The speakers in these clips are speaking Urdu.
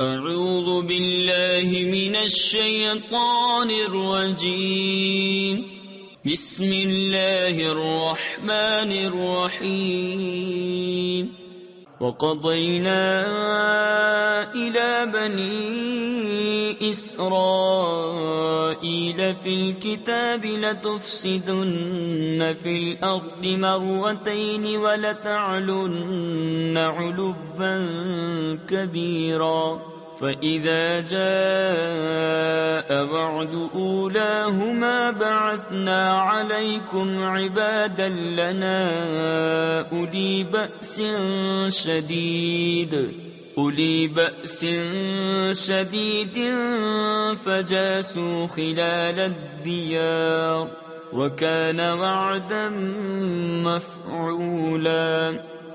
اعوذ باللہ من الشیطان الرجیم بسم اللہ الرحمن الرحیم وقضینا الی بنی اسرائیل فی الكتاب لتفسدن فی الارض مرتین ولتعلن علوا کبیرا فَإِذَا جَاءَ وَعْدُ أُولَاهُمَا بَعَثْنَا عَلَيْكُمْ عِبَادًا لَنَا أُولِي بَأْسٍ شَدِيدٍ فَجَاسُوا خِلَالَ الدِّيَارِ وَكَانَ وَعْدًا مَفْعُولًا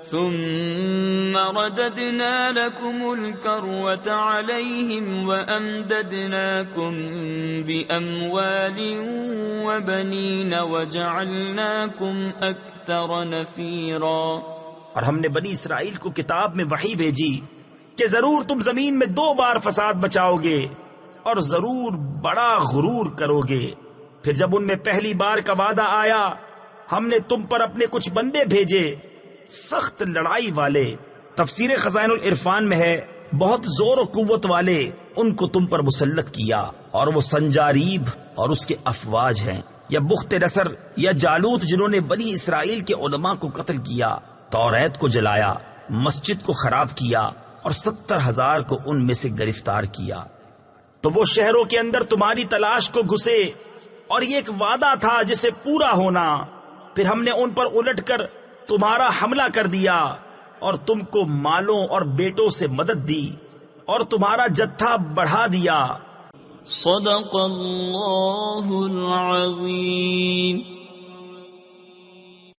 ثم رددنا لكم الكرة عليهم وأمددناكم بأموال وبنين وجعلناكم أكثر نفيرا۔ اور ہم نے بنی اسرائیل کو کتاب میں وحی بھیجی کہ ضرور تم زمین میں 2 بار فساد مچاؤ گے اور ضرور بڑا غرور کرو گے۔ پھر جب ان میں پہلی بار کا وعدہ آیا ہم نے تم پر اپنے کچھ بندے بھیجے سخت لڑائی والے۔ تفسیر خزائن العرفان میں ہے بہت زور و قوت والے ان کو تم پر مسلط کیا، اور وہ سنجاریب اور اس کے افواج ہیں، یا بخت نصر یا جالوت جنہوں نے بنی اسرائیل کے علماء کو قتل کیا، توریت کو جلایا، مسجد کو خراب کیا اور 70,000 کو ان میں سے گرفتار کیا۔ تو وہ شہروں کے اندر تمہاری تلاش کو گھسے اور یہ ایک وعدہ تھا جسے پورا ہونا، پھر ہم نے ان پر الٹ کر تمہارا حملہ کر دیا اور تم کو مالوں اور بیٹوں سے مدد دی اور تمہارا جتھا بڑھا دیا۔ صدق اللہ العظیم۔